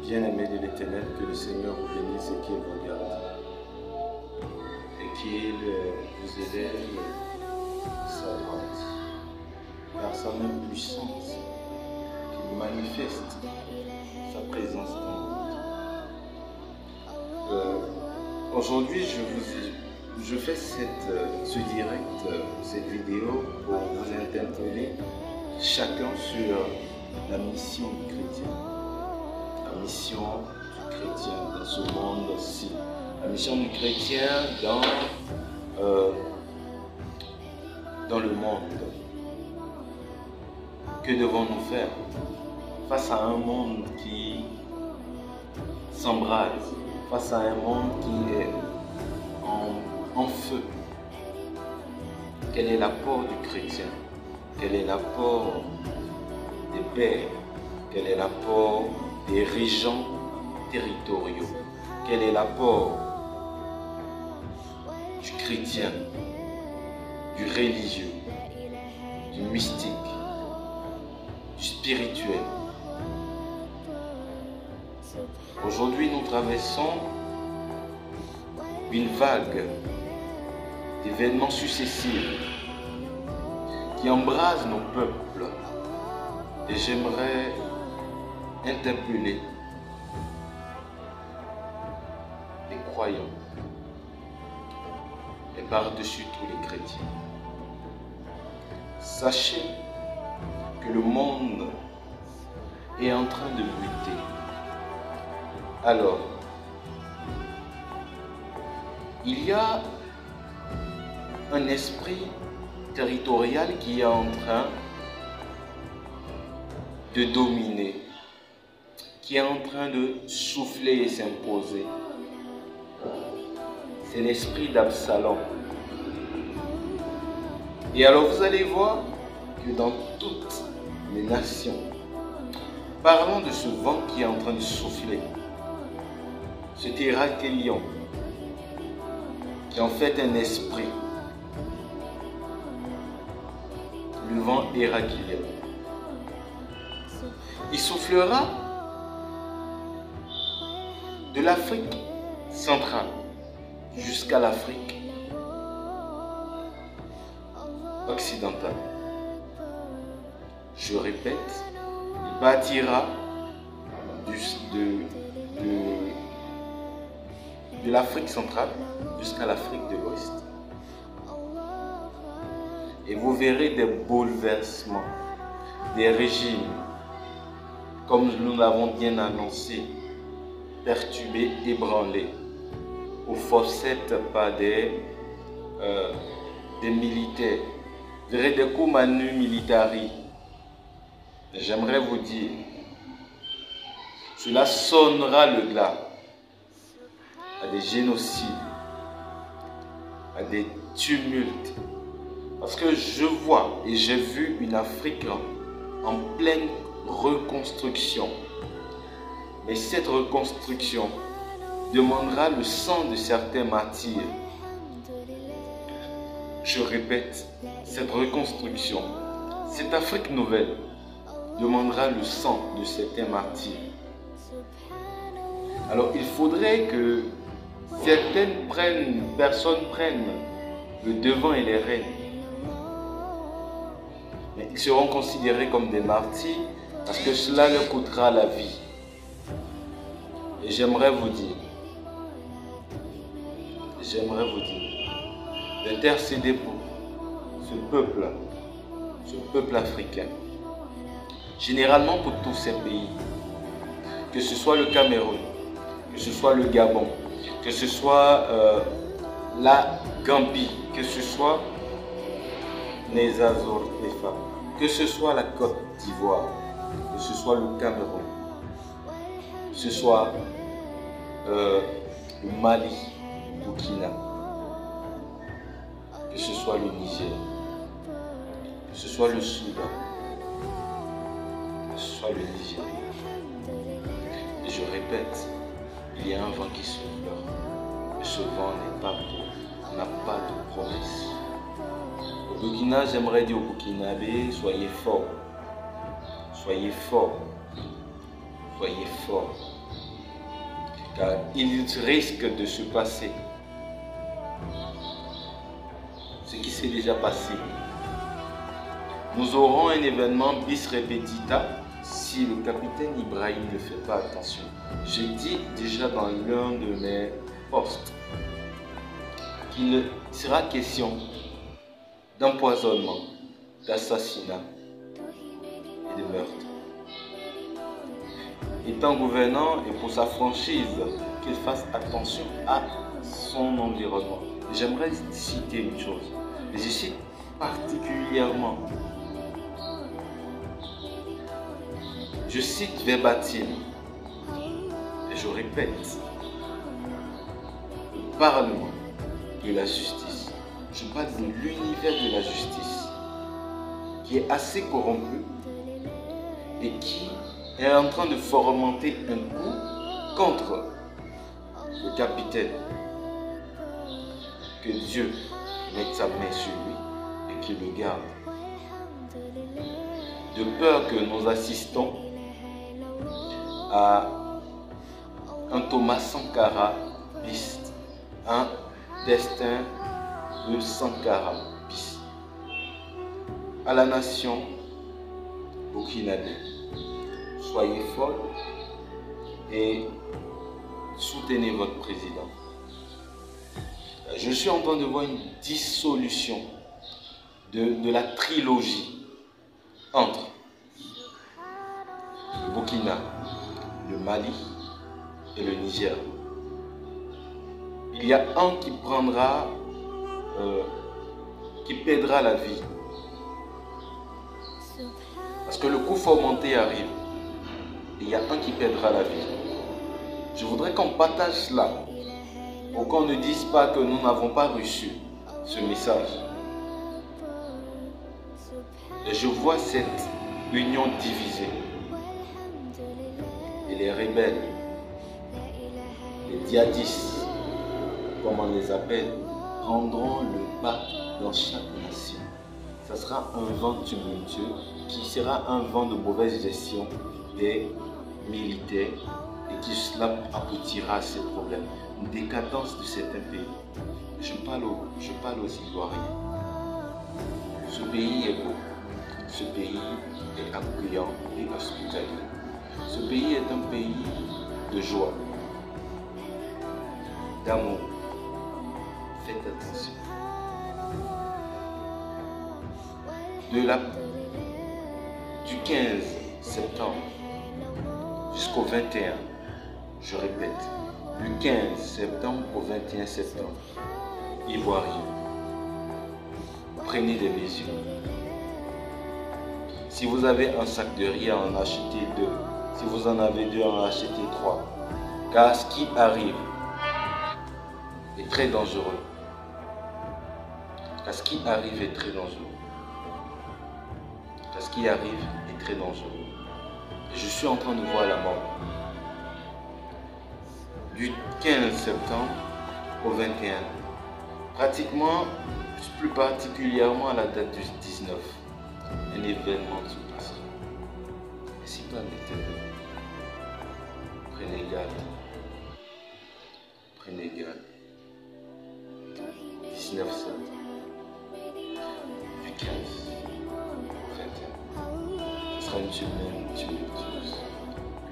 Bien-aimés de l'Éternel, que le Seigneur vous bénisse et qu'il vous garde. Et qu'il vous élève à sa droite. Par sa même puissance, qu'il manifeste sa présence dans vous. Aujourd'hui, je fais ce direct, cette vidéo pour vous interpeller chacun sur la mission du chrétien. La mission du chrétien dans ce monde-ci. La mission du chrétien dans le monde. Que devons-nous faire face à un monde qui s'embrase, face à un monde qui est en feu? Quel est l'apport du chrétien? Quel est l'apport des pères? Quel est l'apport des régents territoriaux? Quel est l'apport du chrétien, du religieux, du mystique, du spirituel? Aujourd'hui, nous traversons une vague d'événements successifs qui embrasent nos peuples. Et j'aimerais interpeller les croyants et par-dessus tous les chrétiens. Sachez que le monde est en train de muter. Alors, il y a un esprit territorial qui est en train de dominer, qui est en train de souffler et s'imposer. C'est l'esprit d'Absalom. Et alors vous allez voir que dans toutes les nations, parlant de ce vent qui est en train de souffler, cet Héraclion, qui est en fait un esprit, le vent Héraclien, il soufflera de l'Afrique centrale jusqu'à l'Afrique occidentale. Je répète, il bâtira de l'Afrique centrale jusqu'à l'Afrique de l'Ouest. Et vous verrez des bouleversements, des régimes, comme nous l'avons bien annoncé, perturbés, ébranlés, ou forcettes par des militaires. Vous verrez des coups manu militari. J'aimerais vous dire, cela sonnera le glas à des génocides, à des tumultes. Parce que je vois et j'ai vu une Afrique en pleine reconstruction. Mais cette reconstruction demandera le sang de certains martyrs. Je répète, cette reconstruction, cette Afrique nouvelle demandera le sang de certains martyrs. Alors il faudrait que certaines personnes prennent le devant et les rênes. Mais ils seront considérés comme des martyrs parce que cela leur coûtera la vie. Et j'aimerais vous dire, d'intercéder pour ce peuple africain, généralement pour tous ces pays, que ce soit le Cameroun, que ce soit le Gabon, que ce soit la Gambie, que ce soit les Azores, les femmes, que ce soit la Côte d'Ivoire, que ce soit le Cameroun, que ce soit le Mali, le Burkina, que ce soit le Niger, que ce soit le Soudan, que ce soit le Nigeria. Et je répète, il y a un vent qui souffle. Et ce vent n'a pas de promesse. Au Burkina, j'aimerais dire au Burkinabé, soyez forts. Soyez forts. Soyez forts. car il risque de se passer ce qui s'est déjà passé. Nous aurons un événement bis repetita si le capitaine Ibrahim ne fait pas attention. J'ai dit déjà dans l'un de mes posts qu'il sera question d'empoisonnement, d'assassinat et de meurtre. Étant gouvernant et pour sa franchise, qu'il fasse attention à son environnement. J'aimerais citer une chose, mais je cite particulièrement. Je cite verbatim, et je répète, le Parlement de la justice. Je parle de l'univers de la justice, qui est assez corrompu et qui est en train de fomenter un coup contre le capitaine. Que Dieu mette sa main sur lui et qu'il le garde. De peur que nous assistons à un Thomas Sankara bis, un destin de Sankara bis, à la nation burkinabé. Soyez forts et soutenez votre président. Je suis en train de voir une dissolution de la trilogie entre le Burkina, le Mali et le Niger. Il y a un qui prendra, qui perdra la vie. Parce que le coup fomenté arrive. Et il y a un qui perdra la vie. Je voudrais qu'on partage cela pour qu'on ne dise pas que nous n'avons pas reçu ce message. Et je vois cette union divisée. Et les rebelles, les djihadistes, comme on les appelle, prendront le pas dans chaque nation. Ça sera un vent tumultueux qui sera un vent de mauvaise gestion des militaires et qui cela aboutira à ces problèmes. Une décadence de certains pays. Je parle aux Ivoiriens. Ce pays est beau. Ce pays est accueillant et hospitalier. Ce pays est un pays de joie, d'amour. Faites attention. Du 15 septembre jusqu'au 21, je répète, du 15 septembre au 21 septembre, Ivoiriens, prenez des mesures. Si vous avez un sac de riz, en achetez 2. Si vous en avez 2, en achetez 3. Car ce qui arrive est très dangereux. Car ce qui arrive est très dangereux. Car ce qui arrive est très dangereux. Et je suis en train de voir la mort. Du 15 septembre au 21. Pratiquement, plus particulièrement à la date du 19. Un événement se passera. Et si pas l'éternel, prenez garde. Prenez garde. 19 septembre. Du 15 au 21. Ce sera une semaine tumultueuse.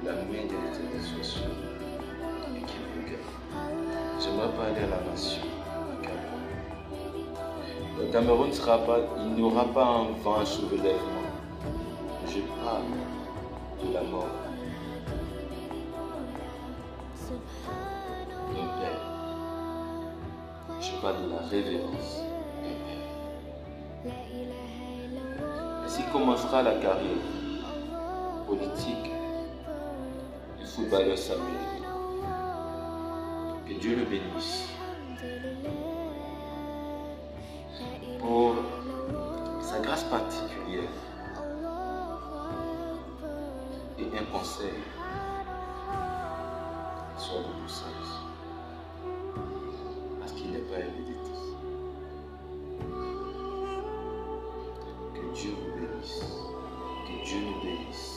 La main de l'éternel soit sur nous et qu'il nous garde. J'aimerais parler à la nation. Le Cameroun sera pas, il n'y aura pas un vent soulèvement. Je parle de la mort d'un père. Je parle de la révérence d'un père. Ainsi commencera la carrière politique du footballeur Samuel. Que Dieu le bénisse. Pour sa grâce particulière et un conseil, soit de poussage, parce qu'il n'est pas aimé de tous. Que Dieu vous bénisse, que Dieu nous bénisse,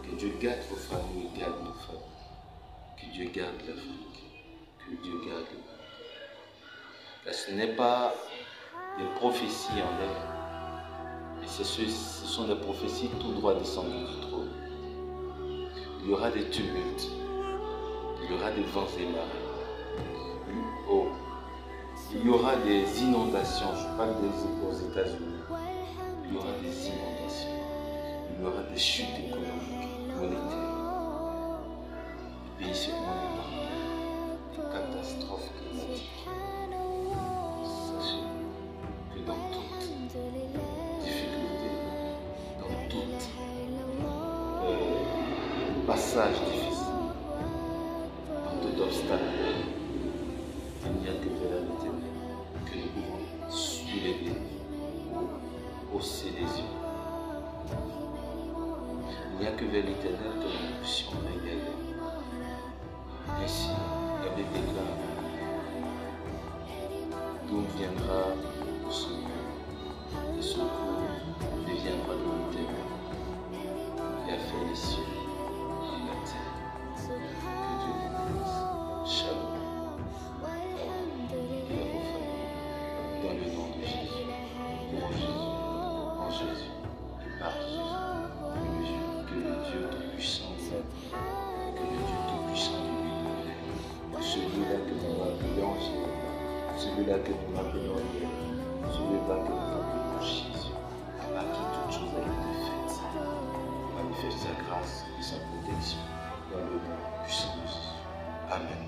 que Dieu garde vos familles et garde nos familles. Que Dieu garde l'Afrique. Que Dieu garde le monde. Car ce n'est pas des prophéties en l'air, mais ce sont des prophéties tout droit descendues du trône. Il y aura des tumultes, il y aura des vents et marées. Oh, il y aura des inondations, je parle aux États-Unis. Il y aura des inondations, il y aura des chutes économiques, monétaires. Les pays seront épargnés, des catastrophes climatiques. Sachez que dans toute difficulté, dans tout passage difficile, dans tout obstacle, il n'y a que vers l'Éternel que nous pouvons soulever ou hausser les yeux. Il n'y a que vers l'Éternel que nous puissions regarder. Ainsi, David déclare, d'où viendra le secours. Le secours viendra de l'Éternel qui a fait les cieux et la terre. Que Dieu vous bénisse. Shalom. Dans le nom de Jésus, pour Jésus, en Jésus et par Jésus. Que le Dieu Tout-Puissant nous aide. Que le Dieu Tout-Puissant nous libère. Celui-là que nous appelons Jésus, celui-là que nous appelons Dieu, celui-là que nous appelons Jésus, à qui toute chose a été faite. Manifeste sa grâce et sa protection dans le nom puissant de Jésus. Amen.